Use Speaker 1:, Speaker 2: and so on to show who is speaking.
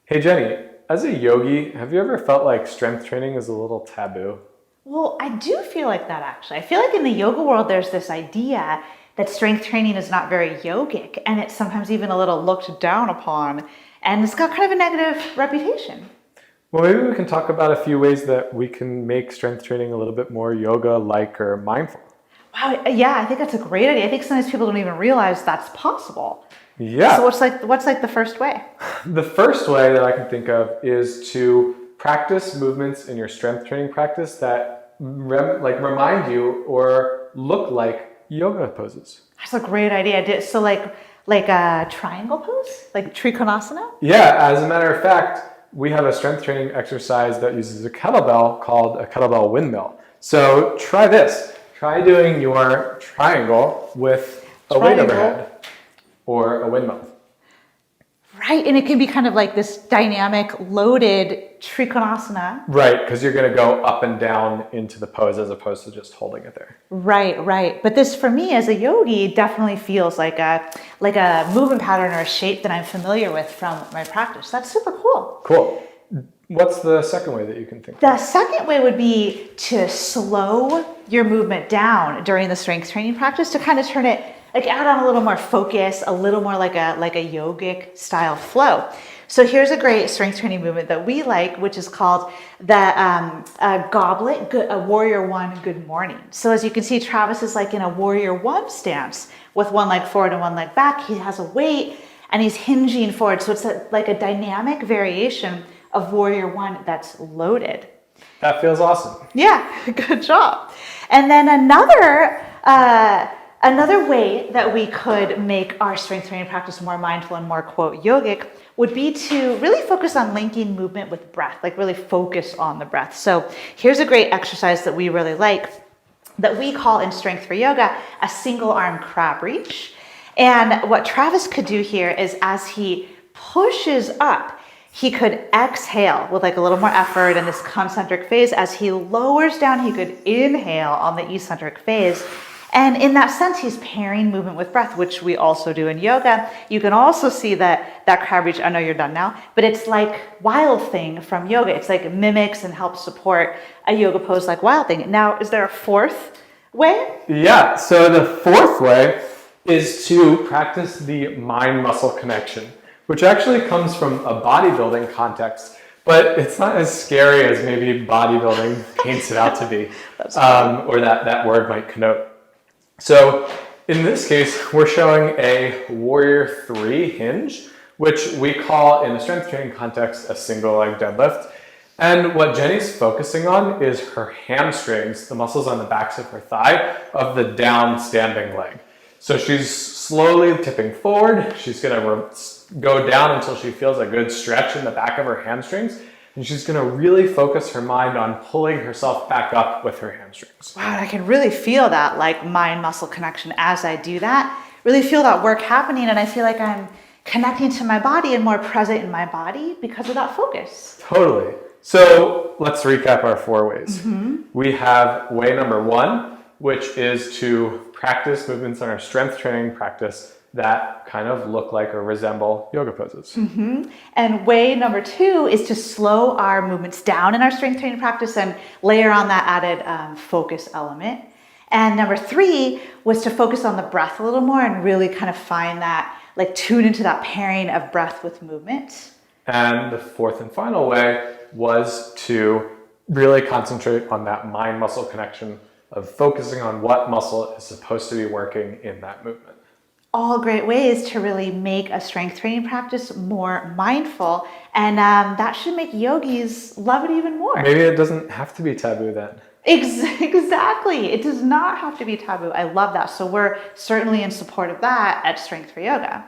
Speaker 1: Hey Jenny, as a yogi, have you ever felt like strength training is a little taboo?
Speaker 2: Well, I do feel like that actually. I feel like in the yoga world, there's this idea that strength training is not very yogic and it's sometimes even a little looked down upon. And it's got kind of a negative reputation.
Speaker 1: Well, maybe we can talk about a few ways that we can make strength training a little bit more yoga-like or mindful.
Speaker 2: Wow, yeah, I think that's a great idea. I think sometimes people don't even realize that's possible. So
Speaker 1: Yeah,
Speaker 2: what's like the first way?
Speaker 1: the first way that I can think of is to practice movements in your strength training practice that remind you or look like yoga poses.
Speaker 2: That's a great idea. So like a triangle pose, like trikonasana.
Speaker 1: Yeah, as a matter of fact, we have a strength training exercise that uses a kettlebell called a kettlebell windmill. So try this. Try doing your triangle with a weight
Speaker 2: Triangle.
Speaker 1: overhead or a windmill.
Speaker 2: Right, and it can be kind of like this dynamic, loaded trikonasana.
Speaker 1: Right, because you're going to go up and down into the pose as opposed to just holding it there.
Speaker 2: Right, right. But this, for me as a yogi, definitely feels like a movement pattern or a shape that I'm familiar with from my practice. That's super cool.
Speaker 1: Cool. What's the second way that you can think of?
Speaker 2: The second way would be to slow your movement down during the strength training practice to kind of turn it, like add on a little more focus, a little more like a yogic style flow. So here's a great strength training movement that we like, which is called the goblet, a warrior one, good morning. So as you can see, Travis is like in a warrior one stance with one leg forward and one leg back. He has a weight and he's hinging forward. So it's like a dynamic variation of warrior one that's loaded.
Speaker 1: That feels awesome.
Speaker 2: Yeah, good job. And then another way that we could make our strength training practice more mindful and more, quote, yogic would be to really focus on linking movement with breath, like really focus on the breath. So here's a great exercise that we really like that we call in Strength for Yoga a single arm crab reach. And what Travis could do here is as he pushes up, he could exhale with like a little more effort in this concentric phase. As he lowers down, he could inhale on the eccentric phase. And in that sense, he's pairing movement with breath, which we also do in yoga. You can also see that crab reach, I know you're done now, but it's like Wild Thing from yoga. It's like it mimics and helps support a yoga pose like Wild Thing. Now, is there a fourth way?
Speaker 1: Yeah, so the fourth way is to practice the mind-muscle connection, which actually comes from a bodybuilding context, but it's not as scary as maybe bodybuilding paints it out to be, or that word might connote. So in this case, we're showing a Warrior 3 hinge, which we call in the strength training context a single leg deadlift. And what Jenny's focusing on is her hamstrings, the muscles on the backs of her thigh, of the down standing leg. So she's slowly tipping forward. She's going to go down until she feels a good stretch in the back of her hamstrings. And she's going to really focus her mind on pulling herself back up with her hamstrings.
Speaker 2: Wow, I can really feel that like mind-muscle connection as I do that. Really feel that work happening, and I feel like I'm connecting to my body and more present in my body because of that focus.
Speaker 1: Totally. So let's recap our 4 ways. We have way number 1, which is to practice movements in our strength training practice that kind of look like or resemble yoga poses.
Speaker 2: And way number 2 is to slow our movements down in our strength training practice and layer on that added focus element. And number 3 was to focus on the breath a little more and really kind of find that, like tune into that pairing of breath with movement.
Speaker 1: And the 4th and final way was to really concentrate on that mind-muscle connection of focusing on what muscle is supposed to be working in that movement.
Speaker 2: All great ways to really make a strength training practice more mindful, and that should make yogis love it even more.
Speaker 1: Maybe it doesn't have to be taboo then.
Speaker 2: Exactly. It does not have to be taboo. I love that. So we're certainly in support of that at Strength for Yoga.